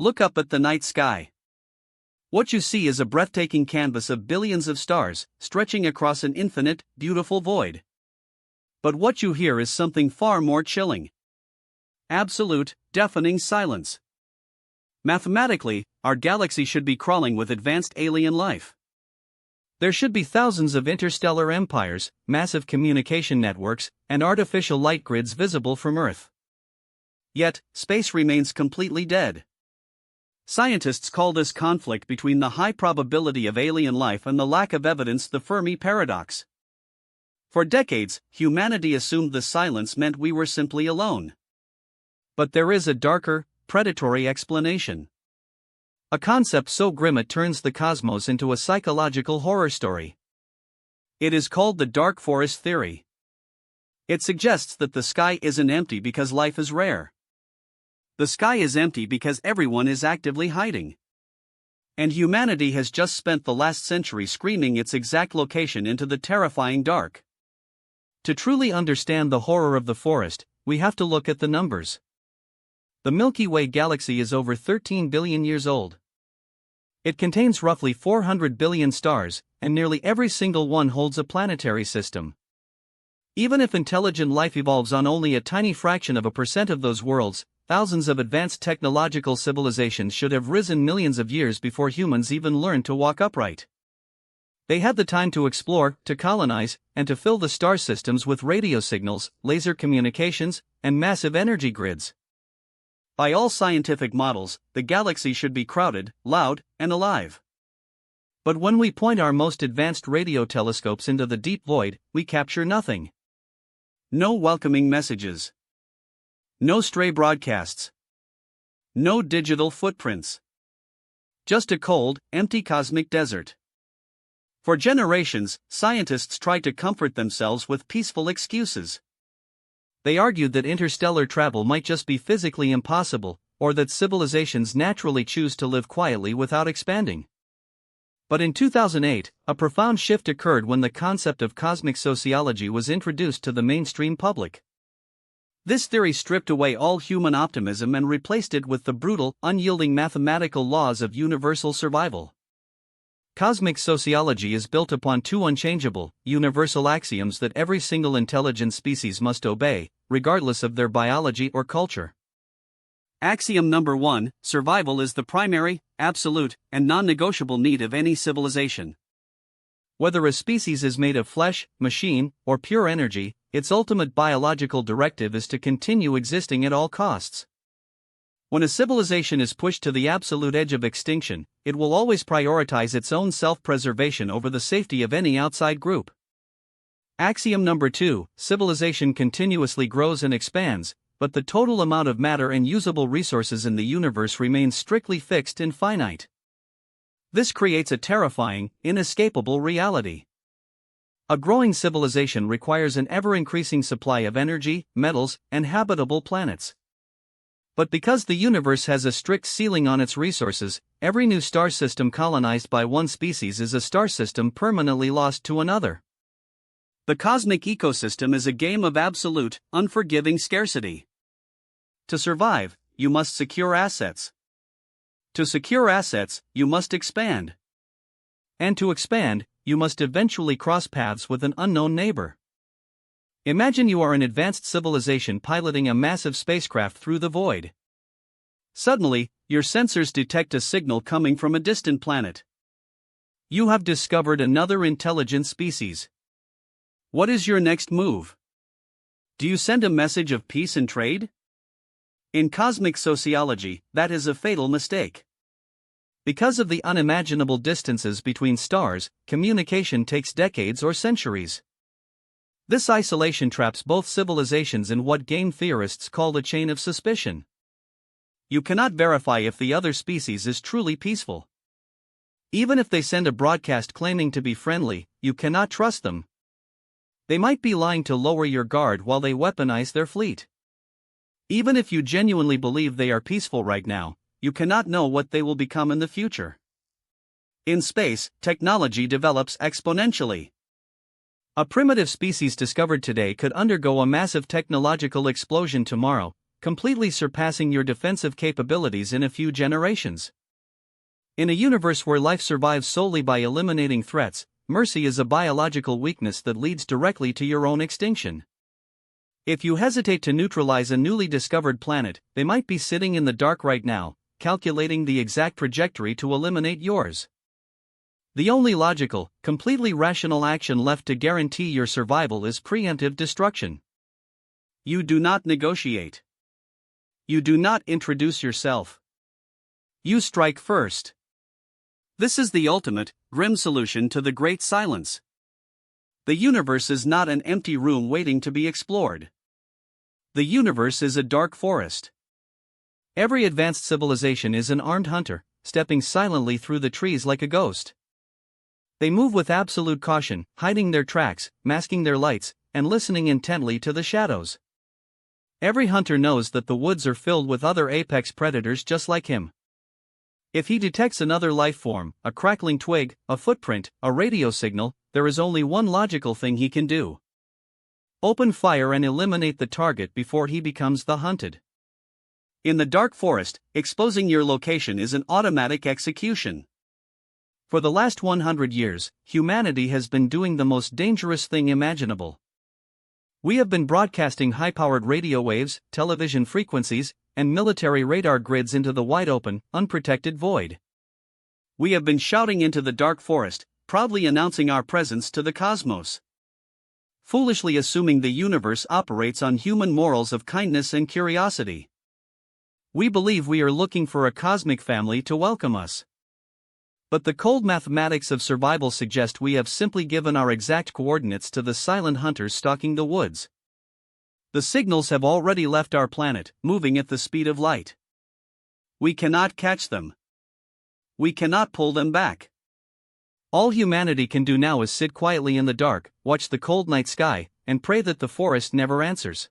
Look up at the night sky. What you see is a breathtaking canvas of billions of stars, stretching across an infinite, beautiful void. But what you hear is something far more chilling. Absolute, deafening silence. Mathematically, our galaxy should be crawling with advanced alien life. There should be thousands of interstellar empires, massive communication networks, and artificial light grids visible from Earth. Yet, space remains completely dead. Scientists call this conflict between the high probability of alien life and the lack of evidence the Fermi Paradox. For decades, humanity assumed the silence meant we were simply alone. But there is a darker, predatory explanation. A concept so grim it turns the cosmos into a psychological horror story. It is called the dark forest theory. It suggests that the sky isn't empty because life is rare. The sky is empty because everyone is actively hiding. And humanity has just spent the last century screaming its exact location into the terrifying dark. To truly understand the horror of the forest, we have to look at the numbers. The Milky Way galaxy is over 13 billion years old. It contains roughly 400 billion stars, and nearly every single one holds a planetary system. Even if intelligent life evolves on only a tiny fraction of a percent of those worlds, thousands of advanced technological civilizations should have risen millions of years before humans even learned to walk upright. They had the time to explore, to colonize, and to fill the star systems with radio signals, laser communications, and massive energy grids. By all scientific models, the galaxy should be crowded, loud, and alive. But when we point our most advanced radio telescopes into the deep void, we capture nothing. No welcoming messages. No stray broadcasts. No digital footprints. Just a cold, empty cosmic desert. For generations, scientists tried to comfort themselves with peaceful excuses. They argued that interstellar travel might just be physically impossible, or that civilizations naturally choose to live quietly without expanding. But in 2008, a profound shift occurred when the concept of cosmic sociology was introduced to the mainstream public. This theory stripped away all human optimism and replaced it with the brutal, unyielding mathematical laws of universal survival. Cosmic sociology is built upon two unchangeable, universal axioms that every single intelligent species must obey, regardless of their biology or culture. Axiom number 1: survival is the primary, absolute, and non-negotiable need of any civilization. Whether a species is made of flesh, machine, or pure energy, its ultimate biological directive is to continue existing at all costs. When a civilization is pushed to the absolute edge of extinction, it will always prioritize its own self-preservation over the safety of any outside group. Axiom number 2: civilization continuously grows and expands, but the total amount of matter and usable resources in the universe remains strictly fixed and finite. This creates a terrifying, inescapable reality. A growing civilization requires an ever-increasing supply of energy, metals, and habitable planets. But because the universe has a strict ceiling on its resources, every new star system colonized by one species is a star system permanently lost to another. The cosmic ecosystem is a game of absolute, unforgiving scarcity. To survive, you must secure assets. To secure assets, you must expand. And to expand, you must eventually cross paths with an unknown neighbor. Imagine you are an advanced civilization piloting a massive spacecraft through the void. Suddenly, your sensors detect a signal coming from a distant planet. You have discovered another intelligent species. What is your next move? Do you send a message of peace and trade? In cosmic sociology, that is a fatal mistake. Because of the unimaginable distances between stars, communication takes decades or centuries. This isolation traps both civilizations in what game theorists call a chain of suspicion. You cannot verify if the other species is truly peaceful. Even if they send a broadcast claiming to be friendly, you cannot trust them. They might be lying to lower your guard while they weaponize their fleet. Even if you genuinely believe they are peaceful right now, you cannot know what they will become in the future. In space, technology develops exponentially. A primitive species discovered today could undergo a massive technological explosion tomorrow, completely surpassing your defensive capabilities in a few generations. In a universe where life survives solely by eliminating threats, mercy is a biological weakness that leads directly to your own extinction. If you hesitate to neutralize a newly discovered planet, they might be sitting in the dark right now, calculating the exact trajectory to eliminate yours. The only logical, completely rational action left to guarantee your survival is preemptive destruction. You do not negotiate. You do not introduce yourself. You strike first. This is the ultimate, grim solution to the Great Silence. The universe is not an empty room waiting to be explored. The universe is a dark forest. Every advanced civilization is an armed hunter, stepping silently through the trees like a ghost. They move with absolute caution, hiding their tracks, masking their lights, and listening intently to the shadows. Every hunter knows that the woods are filled with other apex predators just like him. If he detects another life form, a crackling twig, a footprint, a radio signal, there is only one logical thing he can do. Open fire and eliminate the target before he becomes the hunted. In the dark forest, exposing your location is an automatic execution. For the last 100 years, humanity has been doing the most dangerous thing imaginable. We have been broadcasting high-powered radio waves, television frequencies, and military radar grids into the wide-open, unprotected void. We have been shouting into the dark forest, proudly announcing our presence to the cosmos. Foolishly assuming the universe operates on human morals of kindness and curiosity. We believe we are looking for a cosmic family to welcome us. But the cold mathematics of survival suggest we have simply given our exact coordinates to the silent hunters stalking the woods. The signals have already left our planet, moving at the speed of light. We cannot catch them. We cannot pull them back. All humanity can do now is sit quietly in the dark, watch the cold night sky, and pray that the forest never answers.